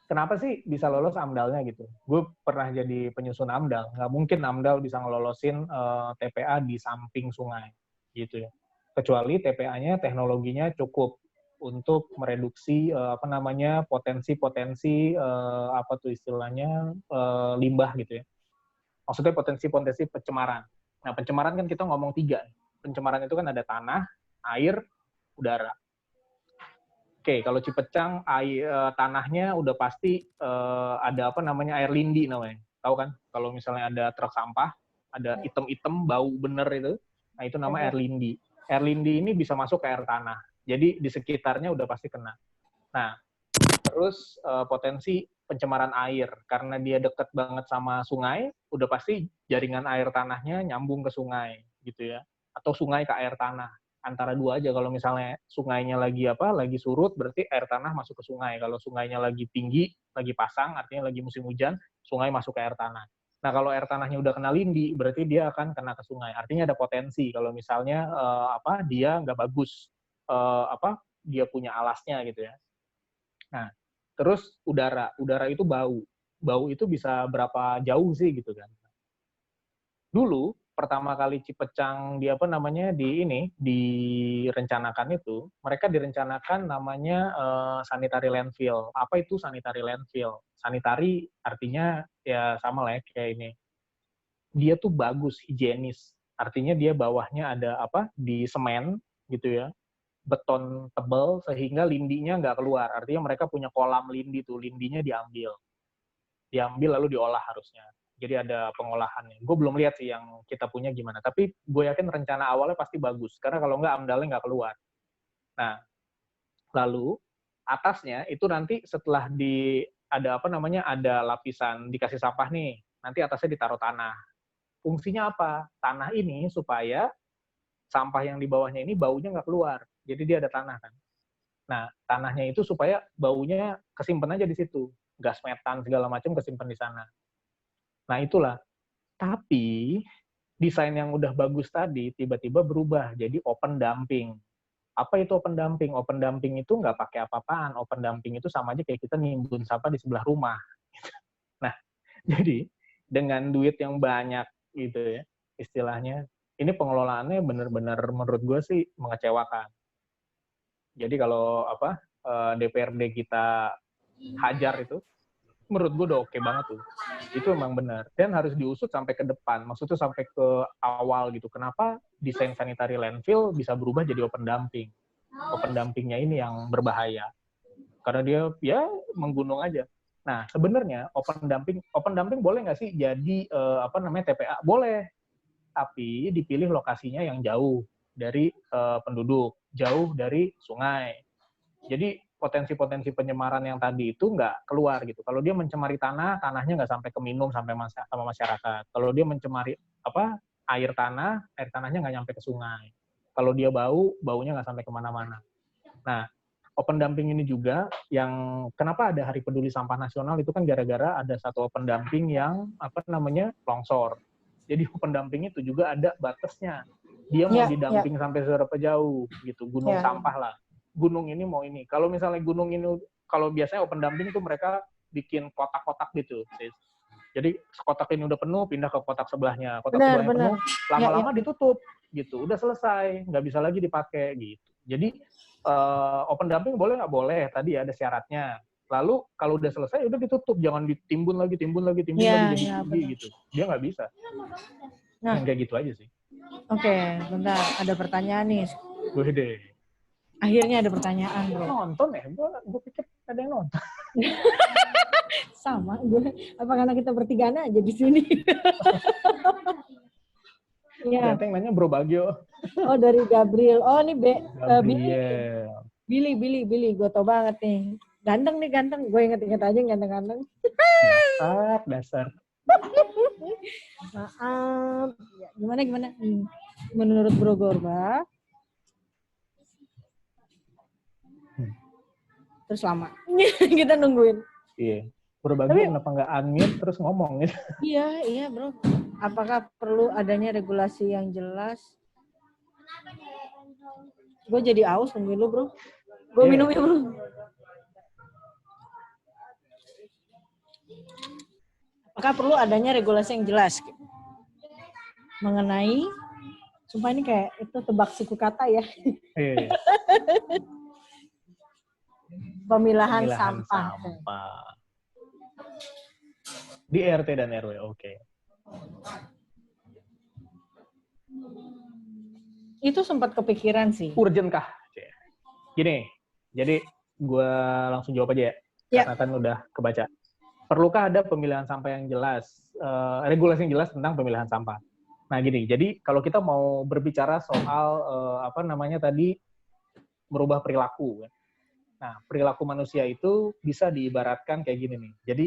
kenapa sih bisa lolos AMDAL-nya gitu? Gue pernah jadi penyusun AMDAL. Nggak mungkin AMDAL bisa ngelolosin TPA di samping sungai gitu ya. Kecuali TPA-nya teknologinya cukup untuk mereduksi potensi-potensi limbah gitu ya. Maksudnya potensi-potensi pencemaran. Nah, pencemaran kan kita ngomong 3. Pencemaran itu kan ada tanah, air, udara. Oke, kalau Cipecang tanahnya udah pasti ada air lindi namanya. Tahu kan? Kalau misalnya ada truk sampah, ada item-item bau bener itu, nah itu nama air lindi. Air lindi ini bisa masuk ke air tanah. Jadi di sekitarnya udah pasti kena. Nah, terus potensi pencemaran air karena dia deket banget sama sungai, udah pasti jaringan air tanahnya nyambung ke sungai gitu ya. Atau sungai ke air tanah. Antara dua aja. Kalau misalnya sungainya lagi surut, berarti air tanah masuk ke sungai. Kalau sungainya lagi tinggi, lagi pasang, artinya lagi musim hujan, sungai masuk ke air tanah. Nah, kalau air tanahnya udah kena lindi, berarti dia akan kena ke sungai. Artinya ada potensi kalau misalnya dia nggak bagus, dia punya alasnya gitu ya. Nah, terus udara itu bau itu bisa berapa jauh sih gitu kan. Dulu pertama kali Cipecang di direncanakan itu, mereka direncanakan namanya sanitary landfill. Apa itu sanitary landfill? Sanitary artinya ya sama lah ya kayak ini. Dia tuh bagus, higienis. Artinya dia bawahnya ada di semen gitu ya, beton tebal sehingga lindinya nggak keluar. Artinya mereka punya kolam lindi tuh, lindinya diambil lalu diolah harusnya. Jadi ada pengolahannya. Gue belum lihat sih yang kita punya gimana. Tapi gue yakin rencana awalnya pasti bagus. Karena kalau nggak, amdalnya nggak keluar. Nah, lalu atasnya itu nanti setelah ada lapisan dikasih sampah nih. Nanti atasnya ditaruh tanah. Fungsinya apa? Tanah ini supaya sampah yang di bawahnya ini baunya nggak keluar. Jadi dia ada tanah kan. Nah, tanahnya itu supaya baunya kesimpan aja di situ. Gas metan segala macam kesimpan di sana. Nah, itulah. Tapi, desain yang udah bagus tadi tiba-tiba berubah jadi open dumping. Apa itu open dumping? Open dumping itu nggak pakai apa-apaan. Open dumping itu sama aja kayak kita nimbun sampah di sebelah rumah. Nah, jadi dengan duit yang banyak gitu ya, istilahnya, ini pengelolaannya benar-benar menurut gue sih mengecewakan. Jadi kalau DPRD kita hajar itu, menurut gue udah oke banget tuh. Itu memang benar. Dan harus diusut sampai ke depan. Maksudnya sampai ke awal gitu. Kenapa desain sanitary landfill bisa berubah jadi open dumping? Open dumpingnya ini yang berbahaya. Karena dia ya menggunung aja. Nah, sebenarnya open dumping boleh nggak sih jadi TPA? Boleh. Tapi dipilih lokasinya yang jauh dari penduduk, jauh dari sungai. Jadi potensi-potensi pencemaran yang tadi itu nggak keluar gitu. Kalau dia mencemari tanahnya nggak sampai keminum sama masyarakat. Kalau dia mencemari air tanahnya nggak nyampe ke sungai. Kalau dia baunya nggak sampai kemana-mana. Nah, open dumping ini juga yang kenapa ada Hari Peduli Sampah Nasional itu kan gara-gara ada satu open dumping yang longsor. Jadi open dumping itu juga ada batasnya. Dia mau didumping sampai seberapa jauh gitu, gunung sampah lah. Gunung ini mau ini. Kalau misalnya gunung ini, kalau biasanya open dumping itu mereka bikin kotak-kotak gitu. Jadi kotak ini udah penuh, pindah ke kotak sebelahnya. Kotak sebelahnya penuh, lama-lama ditutup gitu. Udah selesai, nggak bisa lagi dipakai gitu. Jadi open dumping boleh nggak boleh? Tadi ada syaratnya. Lalu kalau udah selesai udah ditutup, jangan ditimbun lagi jadi gitu. Dia nggak bisa. Nah, kayak gitu aja sih. Oke, bentar. Ada pertanyaan nih. Gue deh. Akhirnya ada pertanyaan, bro. Nonton ya? Gue pikir ada yang nonton. Sama, gue. Apa karena kita bertiga aja di sini? Ya. Yang nanya Bro Bagio. Oh, dari Gabriel. Oh, ini Gabriel. Billy. Gue tau banget nih. Ganteng. Gue inget-inget aja ganteng-ganteng. Dasar. Maaf. Ya, gimana? Menurut Bro Gorba, terus lama. Kita nungguin. Iya. Bro Bagio kenapa nggak unmute terus ngomong gitu? Iya, Bro. Apakah perlu adanya regulasi yang jelas? Gue jadi aus nungguin lu, Bro. Gue minum ya, Bro. Apakah perlu adanya regulasi yang jelas mengenai, sumpah ini kayak itu tebak suku kata ya. Iya. Pemilahan sampah. Di RT dan RW, oke. Itu sempat kepikiran sih. Urgent kah? Gini, jadi gue langsung jawab aja ya. Karena kan udah kebaca. Perlukah ada pemilihan sampah yang jelas, regulasi yang jelas tentang pemilihan sampah? Nah gini, jadi kalau kita mau berbicara soal tadi merubah perilaku. Nah, perilaku manusia itu bisa diibaratkan kayak gini nih. Jadi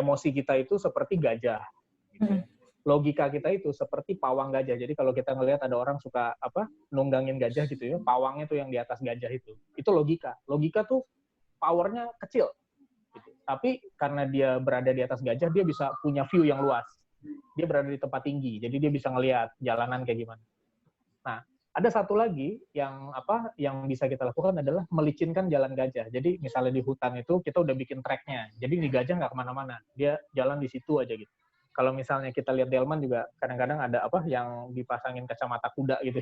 emosi kita itu seperti gajah. Gitu. Logika kita itu seperti pawang gajah. Jadi kalau kita ngelihat ada orang suka nunggangin gajah gitu ya, pawangnya tuh yang di atas gajah itu logika. Logika tuh powernya kecil. Gitu. Tapi karena dia berada di atas gajah, dia bisa punya view yang luas. Dia berada di tempat tinggi, jadi dia bisa ngelihat jalanan kayak gimana. Nah, ada satu lagi yang bisa kita lakukan adalah melicinkan jalan gajah. Jadi misalnya di hutan itu kita udah bikin tracknya, jadi nih gajah nggak kemana-mana, dia jalan di situ aja gitu. Kalau misalnya kita lihat Delman juga kadang-kadang ada apa yang dipasangin kacamata kuda gitu.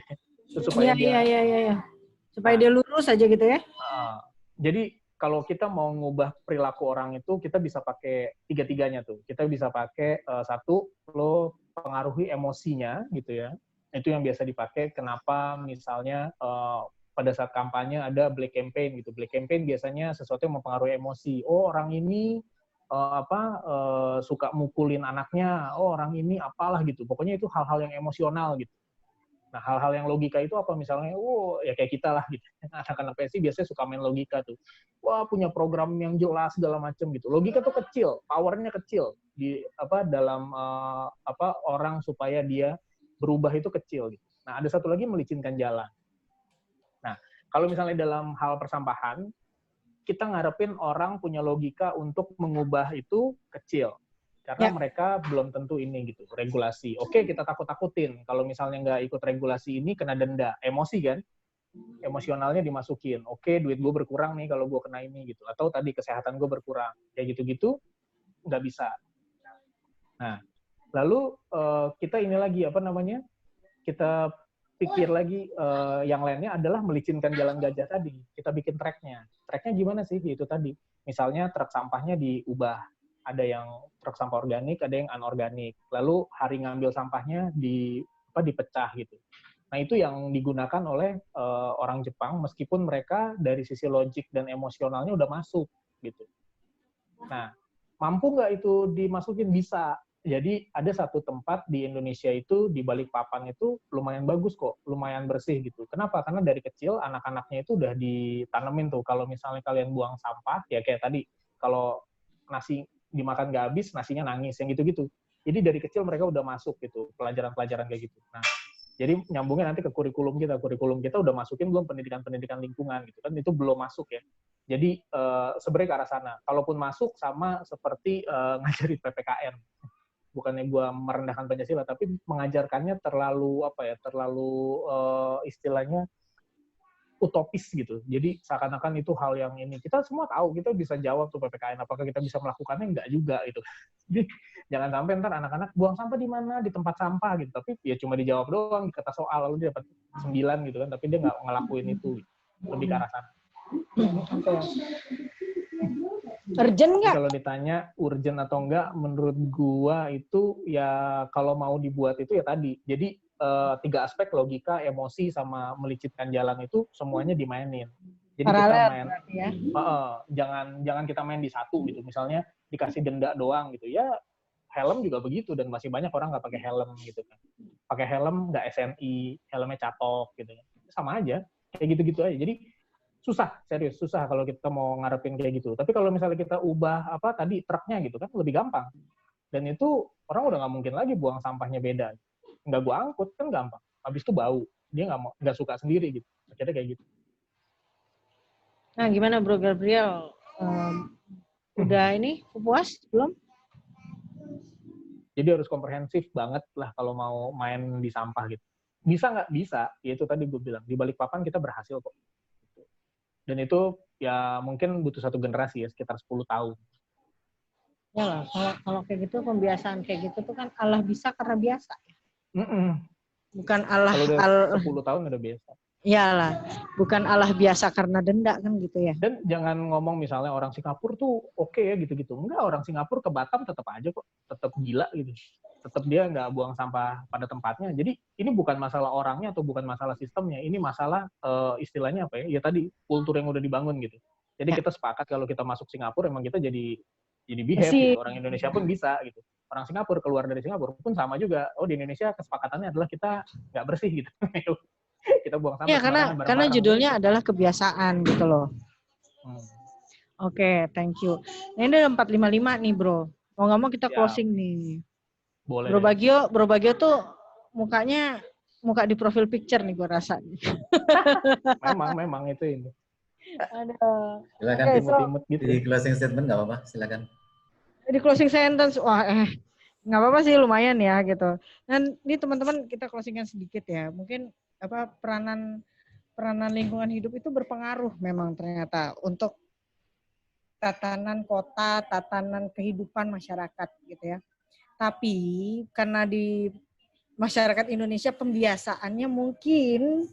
Itu supaya dia Iya. Supaya Nah. dia lurus aja gitu ya. Jadi kalau kita mau ngubah perilaku orang itu, kita bisa pakai tiga-tiganya tuh. Kita bisa pakai satu, lo pengaruhi emosinya gitu ya. Itu yang biasa dipakai. Kenapa misalnya pada saat kampanye ada black campaign gitu. Black campaign biasanya sesuatu yang mempengaruhi emosi. Oh, orang ini suka mukulin anaknya. Oh, orang ini apalah gitu. Pokoknya itu hal-hal yang emosional gitu. Nah, hal-hal yang logika itu apa misalnya, ya kayak kita lah gitu. Anak-anak PSI biasanya suka main logika tuh. Wah, punya program yang jelas segala macam gitu. Logika tuh kecil, powernya kecil di dalam orang supaya dia berubah itu kecil gitu. Nah, ada satu lagi melicinkan jalan. Nah, kalau misalnya dalam hal persampahan, kita ngarepin orang punya logika untuk mengubah itu kecil. Karena mereka belum tentu ini gitu, regulasi. Oke, kita takut-takutin. Kalau misalnya nggak ikut regulasi ini, kena denda. Emosi kan? Emosionalnya dimasukin. Oke, duit gue berkurang nih kalau gue kena ini gitu. Atau tadi kesehatan gue berkurang. Kayak gitu-gitu, nggak bisa. Nah, lalu kita ini lagi, kita pikir lagi yang lainnya adalah melicinkan jalan gajah tadi. Kita bikin tracknya. Tracknya gimana sih? Itu tadi. Misalnya truk sampahnya diubah. Ada yang truk sampah organik, ada yang anorganik. Lalu hari ngambil sampahnya dipecah gitu. Nah, itu yang digunakan oleh orang Jepang, meskipun mereka dari sisi logik dan emosionalnya udah masuk gitu. Nah, mampu nggak itu dimasukin? Bisa. Jadi ada satu tempat di Indonesia itu, di Balikpapan itu lumayan bagus kok, lumayan bersih gitu. Kenapa? Karena dari kecil anak-anaknya itu udah ditanemin tuh, kalau misalnya kalian buang sampah, ya kayak tadi, kalau nasi dimakan nggak habis, nasinya nangis, yang gitu-gitu. Jadi dari kecil mereka udah masuk gitu, pelajaran-pelajaran kayak gitu. Nah, jadi nyambungnya nanti ke kurikulum kita. Kurikulum kita udah masukin belum pendidikan-pendidikan lingkungan gitu kan, itu belum masuk ya. Jadi sebenarnya ke arah sana. Kalaupun masuk sama seperti ngajarin PPKN. Bukannya gue merendahkan Pancasila, tapi mengajarkannya terlalu istilahnya utopis gitu. Jadi seakan-akan itu hal yang ini. Kita semua tahu, kita bisa jawab tuh PPKN. Apakah kita bisa melakukannya? Enggak juga gitu. Jadi jangan sampai ntar anak-anak buang sampah di mana, di tempat sampah gitu. Tapi ya cuma dijawab doang, kata soal, lalu dia dapat 9 gitu kan. Tapi dia nggak ngelakuin itu. Gitu. Lebih ke arah sana. Urgent nggak? Kalau ditanya urgent atau enggak, menurut gua itu ya kalau mau dibuat itu ya tadi. Jadi 3 aspek, logika, emosi, sama melicitkan jalan itu semuanya dimainin. Jadi kita main, ya? jangan kita main di satu gitu. Misalnya dikasih denda doang gitu. Ya helm juga begitu, dan masih banyak orang nggak pakai helm gitu kan. Pakai helm nggak SNI, helmnya catok gitu. Sama aja, kayak gitu-gitu aja. Jadi serius susah kalau kita mau ngarepin kayak gitu. Tapi kalau misalnya kita ubah tadi truknya gitu kan, lebih gampang. Dan itu orang udah nggak mungkin lagi buang sampahnya beda. Nggak gua angkut kan gampang. Habis itu bau, dia nggak suka sendiri gitu. Akhirnya kayak gitu. Nah, gimana Bro Gabriel? Udah ini puas belum? Jadi harus komprehensif banget lah kalau mau main di sampah gitu. Bisa nggak? Bisa. Ya itu tadi gue bilang, di Balikpapan kita berhasil kok. Dan itu ya mungkin butuh satu generasi ya, sekitar 10 tahun. Ya lah, kalau kayak gitu, pembiasaan kayak gitu tuh kan Allah bisa karena biasa. Bukan Allah. Kalau udah 10 tahun udah biasa. Iyalah, bukan Allah biasa karena denda kan gitu ya. Dan jangan ngomong misalnya orang Singapura tuh oke ya gitu-gitu. Enggak, orang Singapura ke Batam tetap aja kok, tetap gila gitu. Tetap dia nggak buang sampah pada tempatnya. Jadi ini bukan masalah orangnya atau bukan masalah sistemnya. Ini masalah istilahnya apa ya? Ya tadi kultur yang udah dibangun gitu. Jadi kita sepakat kalau kita masuk Singapura emang kita jadi behave gitu. Orang Indonesia pun bisa gitu. Orang Singapura keluar dari Singapura pun sama juga. Oh, di Indonesia kesepakatannya adalah kita nggak bersih gitu. Kita buang sampah. Ya, karena judulnya adalah kebiasaan gitu loh. Oke, thank you. Nah, ini udah 4:55 nih, Bro. Mau nggak mau kita closing nih. Boleh. Bro Bagio tuh mukanya muka di profil picture nih gue rasa. memang itu ini. Aduh. Silakan timut gitu. Di closing statement nggak apa-apa, silakan. Di closing sentence, nggak apa-apa sih, lumayan ya gitu. Dan ini teman-teman kita closingkan sedikit ya. Mungkin peranan lingkungan hidup itu berpengaruh memang ternyata untuk tatanan kota, tatanan kehidupan masyarakat gitu ya. Tapi karena di masyarakat Indonesia pembiasaannya mungkin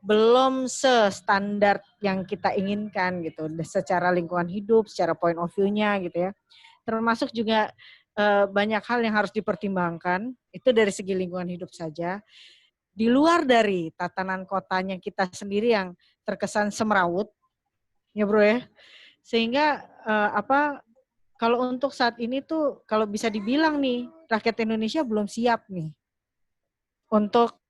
belum se-standar yang kita inginkan gitu, secara lingkungan hidup, secara point of view-nya gitu ya. Termasuk juga banyak hal yang harus dipertimbangkan, itu dari segi lingkungan hidup saja. Di luar dari tatanan kotanya kita sendiri yang terkesan semrawut, ya bro ya. Sehingga kalau untuk saat ini tuh kalau bisa dibilang nih, rakyat Indonesia belum siap nih untuk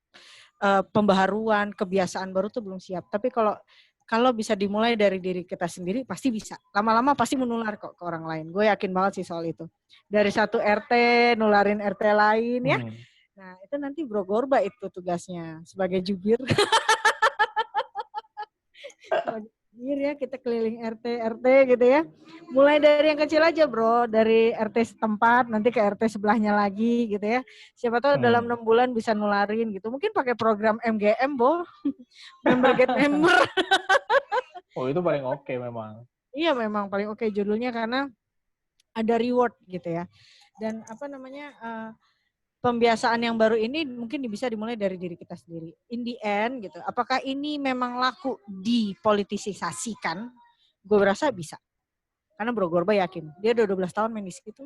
pembaharuan, kebiasaan baru tuh belum siap. Tapi kalau bisa dimulai dari diri kita sendiri, pasti bisa. Lama-lama pasti menular kok ke orang lain. Gue yakin banget sih soal itu. Dari satu RT, nularin RT lain ya. Nah, itu nanti Bro Gorba itu tugasnya sebagai jubir. Sebagai jubir ya, kita keliling RT gitu ya. Mulai dari yang kecil aja bro, dari RT setempat, nanti ke RT sebelahnya lagi gitu ya. Siapa tahu dalam 6 bulan bisa nularin gitu. Mungkin pakai program MGM, Bo. Member get member. Oh, itu paling oke memang. Iya, memang paling oke judulnya karena ada reward gitu ya. Dan pembiasaan yang baru ini mungkin bisa dimulai dari diri kita sendiri. In the end gitu, apakah ini memang laku dipolitisasikan? Gue berasa bisa. Karena Bro Gorba yakin, dia udah 12 tahun main di situ.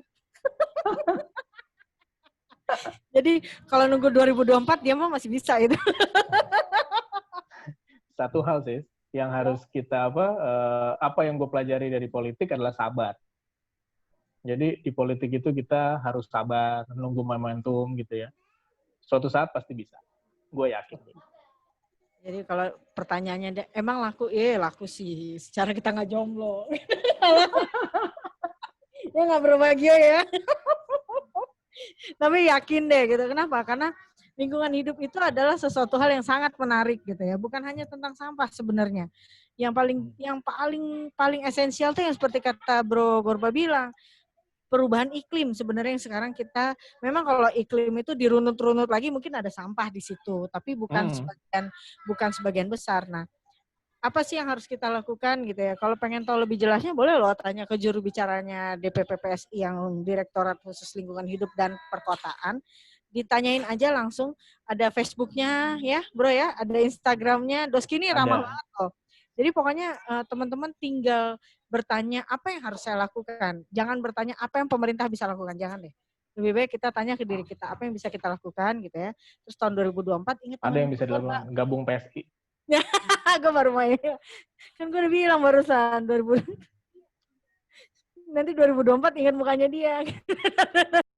Jadi kalau nunggu 2024 dia mah masih bisa itu. Satu hal sih yang harus kita apa yang gue pelajari dari politik adalah sabar. Jadi di politik itu kita harus sabar, nunggu momentum gitu ya. Suatu saat pasti bisa. Gue yakin. Jadi kalau pertanyaannya, emang laku? Laku sih. Secara kita nggak jomblo. Ya nggak berbahagia ya. Tapi yakin deh gitu. Kenapa? Karena lingkungan hidup itu adalah sesuatu hal yang sangat menarik gitu ya. Bukan hanya tentang sampah sebenarnya. Yang paling esensial tuh yang seperti kata Bro Gorba bilang, perubahan iklim sebenarnya yang sekarang kita memang kalau iklim itu dirunut-runut lagi mungkin ada sampah di situ, tapi bukan sebagian besar. Nah, apa sih yang harus kita lakukan gitu ya? Kalau pengen tahu lebih jelasnya boleh loh tanya ke juru bicaranya DPP-PSI yang Direktorat Khusus Lingkungan Hidup dan Perkotaan. Ditanyain aja langsung, ada Facebooknya ya bro ya, ada Instagramnya, Doski ini ramah banget loh. Jadi pokoknya teman-teman tinggal bertanya apa yang harus saya lakukan. Jangan bertanya apa yang pemerintah bisa lakukan, jangan deh. Lebih baik kita tanya ke diri kita apa yang bisa kita lakukan gitu ya. Terus tahun 2024 ingat ada yang bisa dilakukan, gabung PSI. Gue baru main. Kan gue udah bilang barusan 2000. Nanti 2024 ingat mukanya dia.